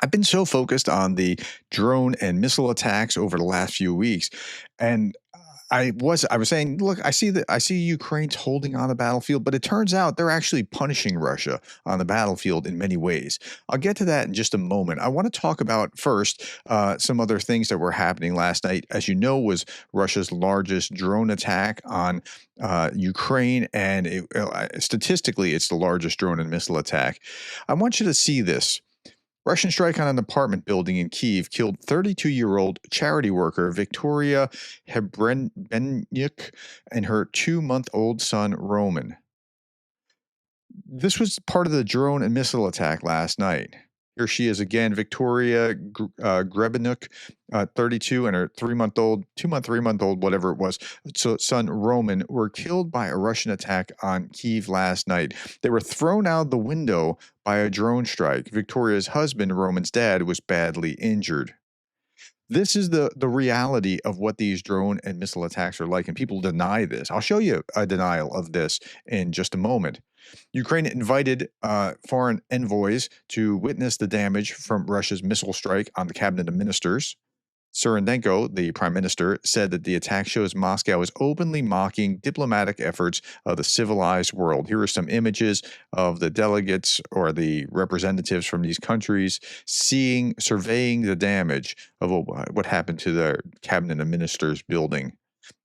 I've been so focused on the drone and missile attacks over the last few weeks, and I was saying, look, I see Ukraine's holding on the battlefield, but it turns out they're actually punishing Russia on the battlefield in many ways. I'll get to that in just a moment. I want to talk about first some other things that were happening last night. As you know, was Russia's largest drone attack on Ukraine, and statistically, it's the largest drone and missile attack. I want you to see this. Russian strike on an apartment building in Kyiv killed 32-year-old charity worker Victoria Hebrenyuk and her 2-month-old son Roman. This was part of the drone and missile attack last night. Here she is again, Victoria Grebenuk, 32, and her 3-month-old, whatever it was, son Roman were killed by a Russian attack on Kyiv last night. They were thrown out the window by a drone strike. Victoria's husband, Roman's dad, was badly injured. This is the reality of what these drone and missile attacks are like, and people deny this. I'll show you a denial of this in just a moment. Ukraine invited foreign envoys to witness the damage from Russia's missile strike on the cabinet of ministers. Surendenko, the prime minister, said that the attack shows Moscow is openly mocking diplomatic efforts of the civilized world. Here are some images of the delegates or the representatives from these countries surveying the damage of what happened to their cabinet of ministers building.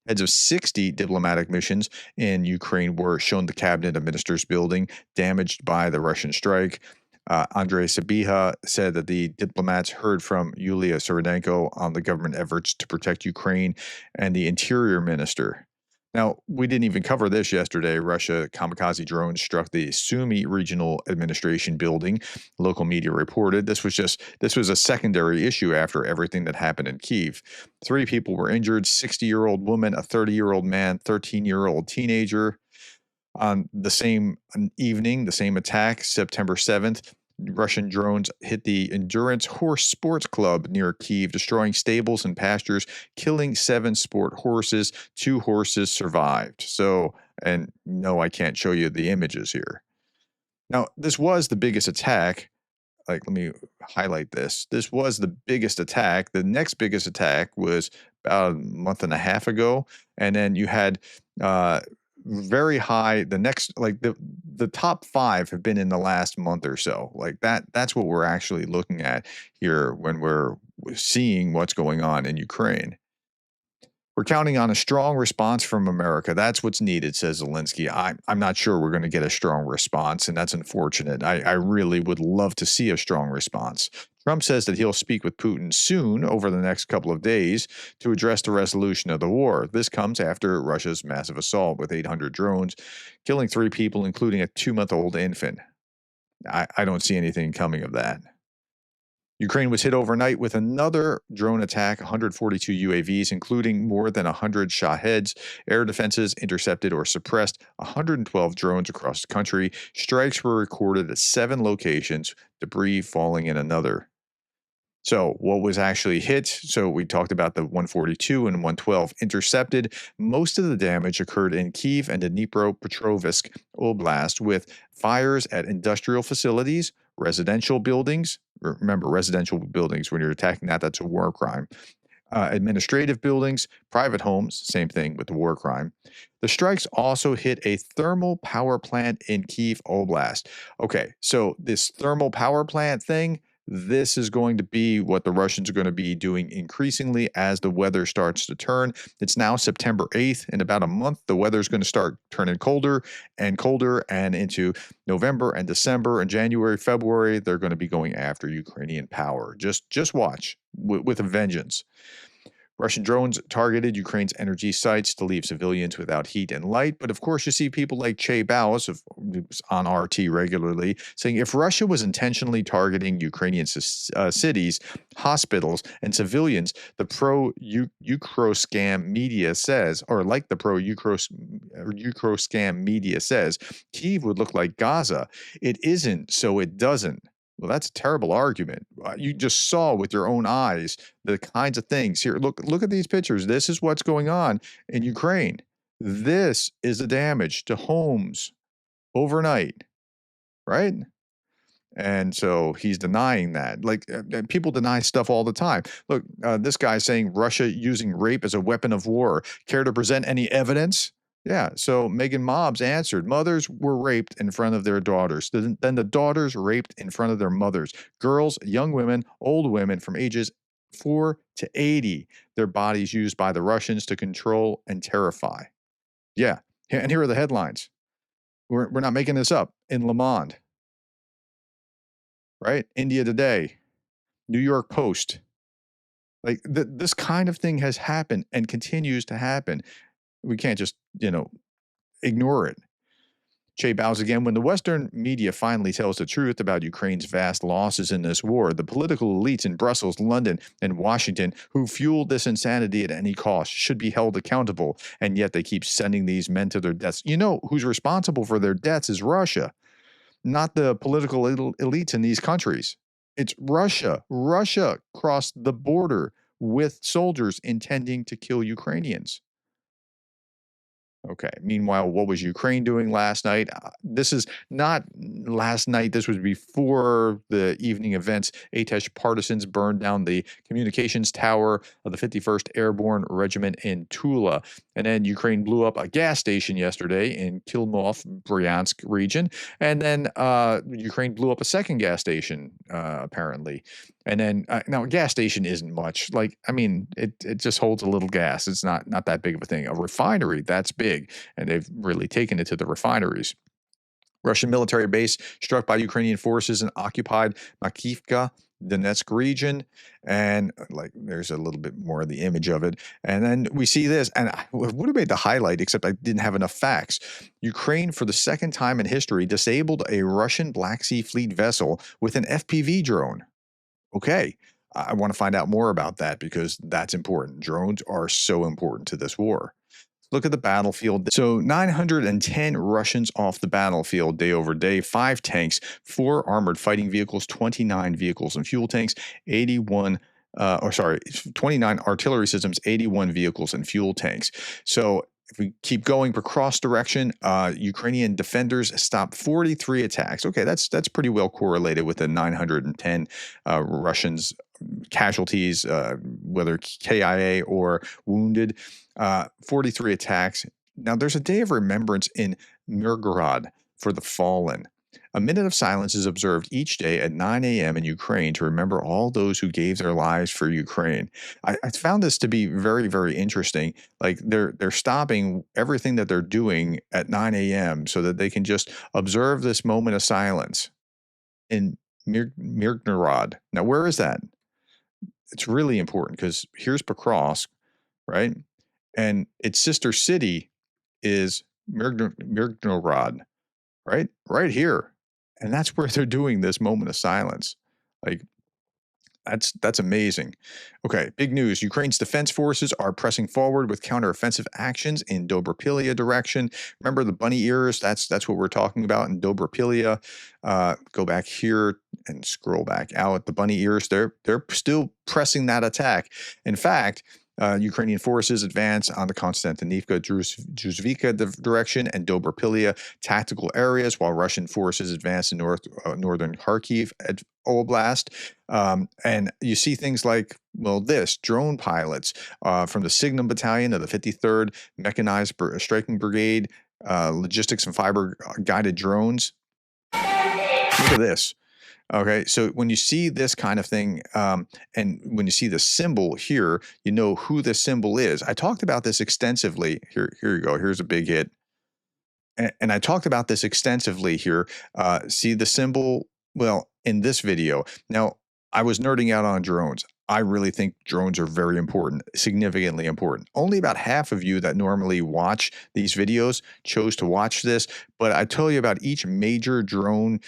Heads of 60 diplomatic missions in Ukraine were shown the cabinet of ministers building damaged by the Russian strike. Andrei Sabiha said that the diplomats heard from Yulia Surendenko on the government efforts to protect Ukraine and the interior minister. Now, we didn't even cover this yesterday. Russia kamikaze drones struck the Sumy Regional Administration building. Local media reported this was a secondary issue after everything that happened in Kyiv. 3 people were injured: 60-year-old woman, a 30-year-old man, 13-year-old teenager. On the same evening, the same attack, September 7th, Russian drones hit the Endurance Horse Sports Club near Kyiv, destroying stables and pastures, killing 7 sport horses. 2 horses survived. And no, I can't show you the images here. Now, this was the biggest attack. Let me highlight this. This was the biggest attack. The next biggest attack was about a month and a half ago. And then you had very high, the top 5 have been in the last month or so. That's what we're actually looking at here when we're seeing what's going on in Ukraine. We're counting on a strong response from America. That's what's needed, says Zelensky. I'm not sure we're going to get a strong response, and that's unfortunate. I really would love to see a strong response. Trump says that he'll speak with Putin soon, over the next couple of days, to address the resolution of the war. This comes after Russia's massive assault with 800 drones, killing 3 people, including a 2-month-old infant. I don't see anything coming of that. Ukraine was hit overnight with another drone attack, 142 UAVs, including more than 100 Shaheds. Air defenses intercepted or suppressed 112 drones across the country. Strikes were recorded at 7 locations, debris falling in another. So what was actually hit? So we talked about the 142 and 112 intercepted. Most of the damage occurred in Kyiv and the Dnipropetrovsk Oblast, with fires at industrial facilities, residential buildings. Remember, residential buildings, when you're attacking that's a war crime. Administrative buildings, private homes, same thing with the war crime. The strikes also hit a thermal power plant in Kyiv Oblast. Okay, so this thermal power plant thing, this is going to be what the Russians are going to be doing increasingly as the weather starts to turn. It's now September 8th. In about a month, the weather is going to start turning colder, and into November and December and January, February, they're going to be going after Ukrainian power. Just watch with a vengeance. Russian drones targeted Ukraine's energy sites to leave civilians without heat and light. But of course, you see people like Che Baus on RT regularly saying if Russia was intentionally targeting Ukrainian cities, hospitals, and civilians, the pro-Ukroscam media says, or like the pro-Ukroscam media says, Kyiv would look like Gaza. It isn't, so it doesn't. Well, that's a terrible argument. You just saw with your own eyes the kinds of things. Here, look at these pictures. This is what's going on in Ukraine. This is the damage to homes overnight, right? And so he's denying that. Like people deny stuff all the time. Look, this guy's saying Russia using rape as a weapon of war. Care to present any evidence? Yeah. So Megan Mobbs answered, mothers were raped in front of their daughters. Then the daughters raped in front of their mothers. Girls, young women, old women from ages 4 to 80. Their bodies used by the Russians to control and terrify. Yeah. And here are the headlines. We're not making this up. In Le Monde, right? India Today, New York Post. Like this kind of thing has happened and continues to happen. We can't just, ignore it. Che bows again. When the Western media finally tells the truth about Ukraine's vast losses in this war, the political elites in Brussels, London, and Washington who fueled this insanity at any cost should be held accountable, and yet they keep sending these men to their deaths. You know who's responsible for their deaths is Russia, not the political elites in these countries. It's Russia. Russia crossed the border with soldiers intending to kill Ukrainians. Okay. Meanwhile, what was Ukraine doing last night? This is not last night. This was before the evening events. Atesh partisans burned down the communications tower of the 51st Airborne Regiment in Tula. And then Ukraine blew up a gas station yesterday in Kilnov, Bryansk region. And then Ukraine blew up a second gas station, apparently. And then now a gas station isn't much. Like, I mean, it just holds a little gas. It's not that big of a thing. A refinery, that's big. And they've really taken it to the refineries. Russian military base struck by Ukrainian forces in occupied Makivka, Donetsk region. And there's a little bit more of the image of it. And then we see this, and I would have made the highlight, except I didn't have enough facts. Ukraine, for the second time in history, disabled a Russian Black Sea Fleet vessel with an FPV drone. Okay, I want to find out more about that because that's important. Drones are so important to this war. Look at the battlefield. So 910 Russians off the battlefield day over day, 5 tanks, 4 armored fighting vehicles, 29 vehicles and fuel tanks, 29 artillery systems, 81 vehicles and fuel tanks. So if we keep going per cross direction, Ukrainian defenders stopped 43 attacks. Okay, that's pretty well correlated with the 910 Russians casualties, whether KIA or wounded. 43 attacks. Now, there's a day of remembrance in Mirgorod for the fallen. A minute of silence is observed each day at 9 a.m. in Ukraine to remember all those who gave their lives for Ukraine. I found this to be very, very interesting. Like they're stopping everything that they're doing at 9 a.m. so that they can just observe this moment of silence in Mirgorod. Now, where is that? It's really important because here's Pokrovsk, right? And its sister city is Mirgorod, right? Right here. And that's where they're doing this moment of silence. Like, that's amazing. Okay, big news. Ukraine's defense forces are pressing forward with counteroffensive actions in Dobropilya direction. Remember the bunny ears? That's what we're talking about in Dobropilya. Go back here and scroll back out. The bunny ears, they're still pressing that attack. In fact, Ukrainian forces advance on the Konstantinivka, Druzhvika direction and Dobropilya tactical areas, while Russian forces advance in northern Kharkiv Oblast. And you see things like, this drone pilots from the Signum Battalion of the 53rd Mechanized Striking Brigade, logistics and fiber guided drones. Look at this. Okay, so when you see this kind of thing, and when you see the symbol here, you know who the symbol is. I talked about this extensively. Here you go. Here's a big hit. And I talked about this extensively here. See the symbol? Well, in this video. Now, I was nerding out on drones. I really think drones are very important, significantly important. Only about half of you that normally watch these videos chose to watch this, but I tell you about each major drone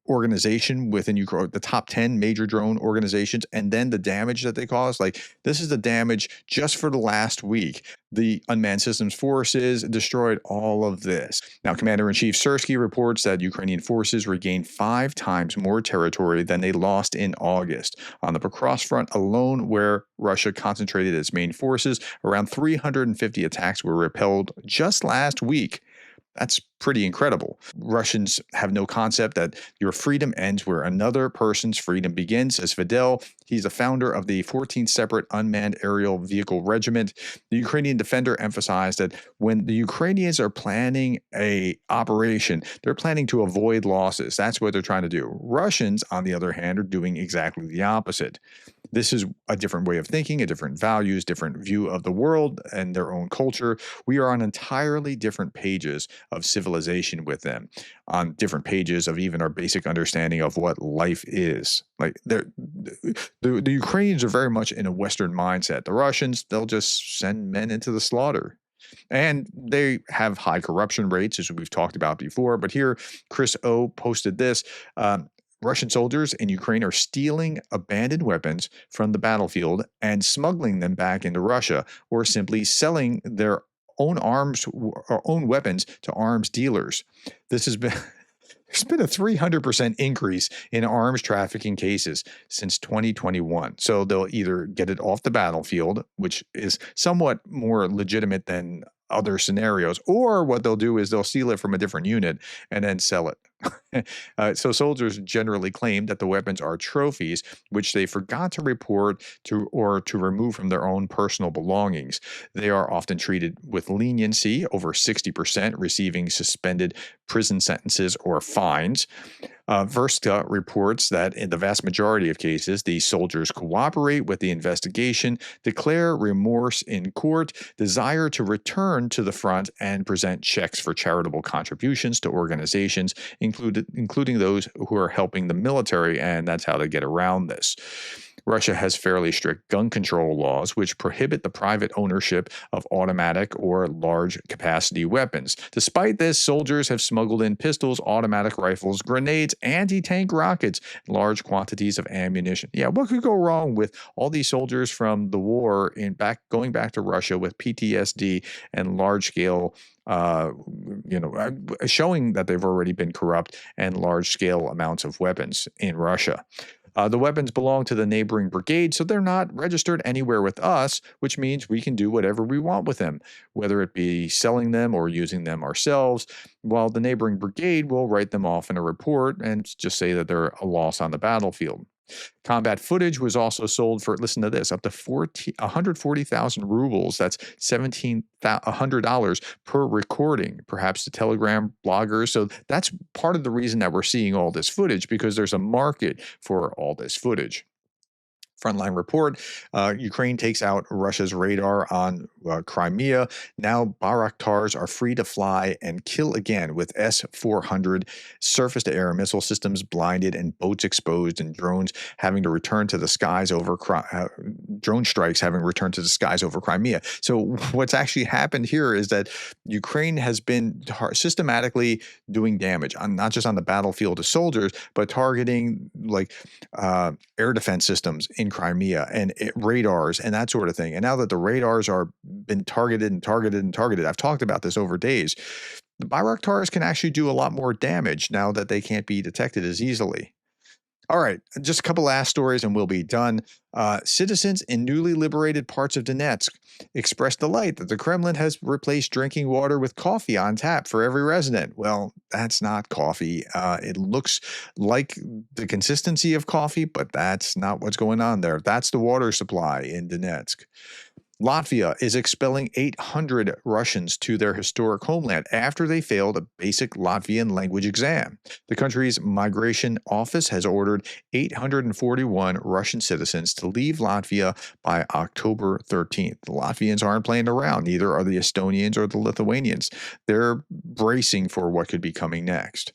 organization within Ukraine, the top 10 major drone organizations, and then the damage that they cause. Like, this is the damage just for the last week. The unmanned systems forces destroyed all of this. Now, Commander-in-Chief Syrskyi reports that Ukrainian forces regained 5 times more territory than they lost in August. On the Pokrovsk front alone, where Russia concentrated its main forces, around 350 attacks were repelled just last week. That's pretty incredible. Russians have no concept that your freedom ends where another person's freedom begins, says Fidel. He's the founder of the 14th Separate Unmanned Aerial Vehicle Regiment. The Ukrainian defender emphasized that when the Ukrainians are planning a operation, they're planning to avoid losses. That's what they're trying to do. Russians, on the other hand, are doing exactly the opposite. This is a different way of thinking, a different values, different view of the world and their own culture. We are on entirely different pages of civilization with them, on different pages of even our basic understanding of what life is. Like the Ukrainians are very much in a Western mindset. The Russians, they'll just send men into the slaughter. And they have high corruption rates, as we've talked about before. But here, Chris O posted this. Russian soldiers in Ukraine are stealing abandoned weapons from the battlefield and smuggling them back into Russia, or simply selling their own arms or own weapons to arms dealers. This has been there's been a 300% increase in arms trafficking cases since 2021. So they'll either get it off the battlefield, which is somewhat more legitimate than other scenarios, or what they'll do is they'll steal it from a different unit and then sell it. So soldiers generally claim that the weapons are trophies, which they forgot to report to or to remove from their own personal belongings. They are often treated with leniency, over 60% receiving suspended prison sentences or fines. Versta reports that in the vast majority of cases, the soldiers cooperate with the investigation, declare remorse in court, desire to return to the front, and present checks for charitable contributions to organizations, including those who are helping the military, and that's how they get around this. Russia has fairly strict gun control laws which prohibit the private ownership of automatic or large capacity weapons. Despite this, soldiers have smuggled in pistols, automatic rifles, grenades, anti-tank rockets, and large quantities of ammunition. Yeah, what could go wrong with all these soldiers from the war going back to Russia with PTSD and large-scale showing that they've already been corrupt and large-scale amounts of weapons in Russia. The weapons belong to the neighboring brigade, so they're not registered anywhere with us, which means we can do whatever we want with them, whether it be selling them or using them ourselves, while the neighboring brigade will write them off in a report and just say that they're a loss on the battlefield. Combat footage was also sold for, listen to this, up to 140,000 rubles. That's $1,700 per recording, perhaps to Telegram bloggers. So that's part of the reason that we're seeing all this footage, because there's a market for all this footage. Frontline report, Ukraine takes out Russia's radar on Crimea. Now Bayraktars are free to fly and kill again, with S-400 surface-to-air missile systems blinded and boats exposed, and drones having to return to the skies over drone strikes having returned to the skies over Crimea. So what's actually happened here is that Ukraine has been systematically doing damage, not just on the battlefield to soldiers, but targeting like air defense systems in Crimea and radars and that sort of thing. And now that the radars are been targeted, I've talked about this over days, the Bayraktars can actually do a lot more damage now that they can't be detected as easily. All right, just a couple last stories and we'll be done. Citizens in newly liberated parts of Donetsk expressed delight that the Kremlin has replaced drinking water with coffee on tap for every resident. Well, that's not coffee. It looks like the consistency of coffee, but that's not what's going on there. That's the water supply in Donetsk. Latvia is expelling 800 Russians to their historic homeland after they failed a basic Latvian language exam. The country's migration office has ordered 841 Russian citizens to leave Latvia by October 13th. The Latvians aren't playing around, neither are the Estonians or the Lithuanians. They're bracing for what could be coming next.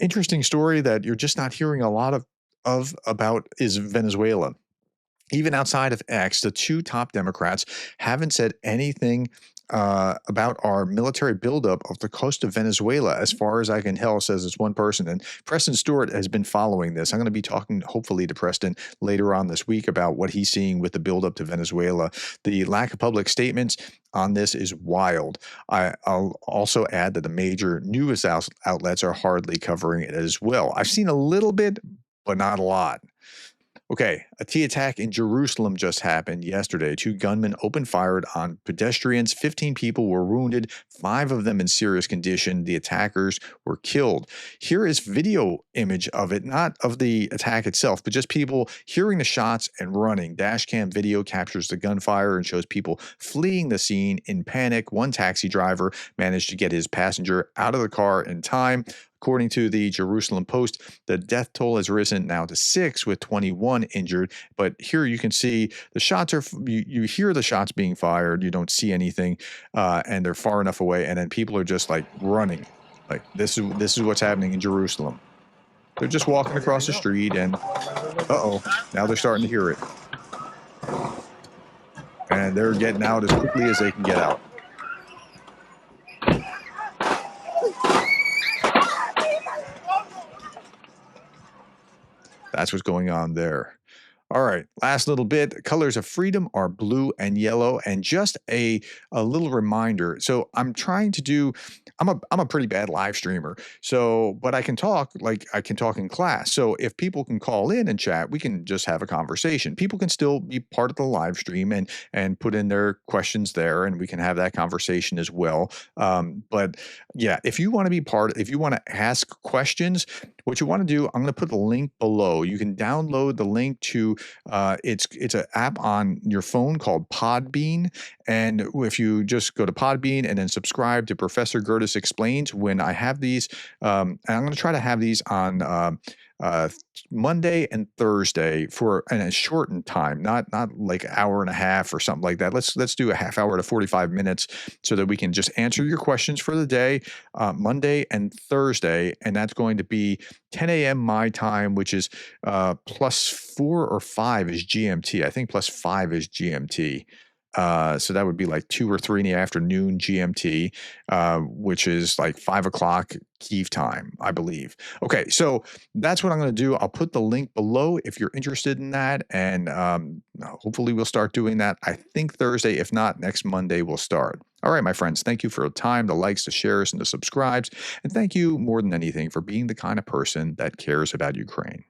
Interesting story that you're just not hearing a lot of about is Venezuela. Even outside of X, the two top Democrats haven't said anything about our military buildup of the coast of Venezuela, as far as I can tell, says it's one person. And Preston Stewart has been following this. I'm going to be talking, hopefully, to Preston later on this week about what he's seeing with the buildup to Venezuela. The lack of public statements on this is wild. I'll also add that the major news outlets are hardly covering it as well. I've seen a little bit, but not a lot. Okay, a T attack in Jerusalem just happened yesterday. Two gunmen opened fire on pedestrians. 15 people were wounded, 5 of them in serious condition. The attackers were killed. Here is video image of it, not of the attack itself, but just people hearing the shots and running. Dashcam video captures the gunfire and shows people fleeing the scene in panic. One taxi driver managed to get his passenger out of the car in time. According to the Jerusalem Post, the death toll has risen now to 6 with 21 injured. But here you can see the shots are, you hear the shots being fired. You don't see anything and they're far enough away. And then people are just like running. Like this is what's happening in Jerusalem. They're just walking across the street and now they're starting to hear it. And they're getting out as quickly as they can get out. That's what's going on there. All right, last little bit. Colors of freedom are blue and yellow, and just a little reminder. So I'm trying to do. I'm a pretty bad live streamer. So, but I can talk like I can talk in class. So if people can call in and chat, we can just have a conversation. People can still be part of the live stream and put in their questions there, and we can have that conversation as well. But yeah, if you want to be if you want to ask questions, what you want to do, I'm going to put the link below. You can download the link to it's an app on your phone called Podbean, and if you just go to Podbean and then subscribe to Professor Gerdes Explains, when I have these, and I'm going to try to have these on Monday and Thursday for a shortened time, not like an hour and a half or something like that. Let's do a half hour to 45 minutes so that we can just answer your questions for the day, Monday and Thursday, and that's going to be 10 a.m. my time, which is +4 or 5 is GMT. I think +5 is GMT. So that would be like 2 or 3 in the afternoon GMT, which is like 5 o'clock Kyiv time, I believe. Okay, so that's what I'm going to do. I'll put the link below if you're interested in that, and hopefully we'll start doing that. I think Thursday, if not next Monday, we'll start. All right, my friends, thank you for the time, the likes, the shares, and the subscribes, and thank you more than anything for being the kind of person that cares about Ukraine.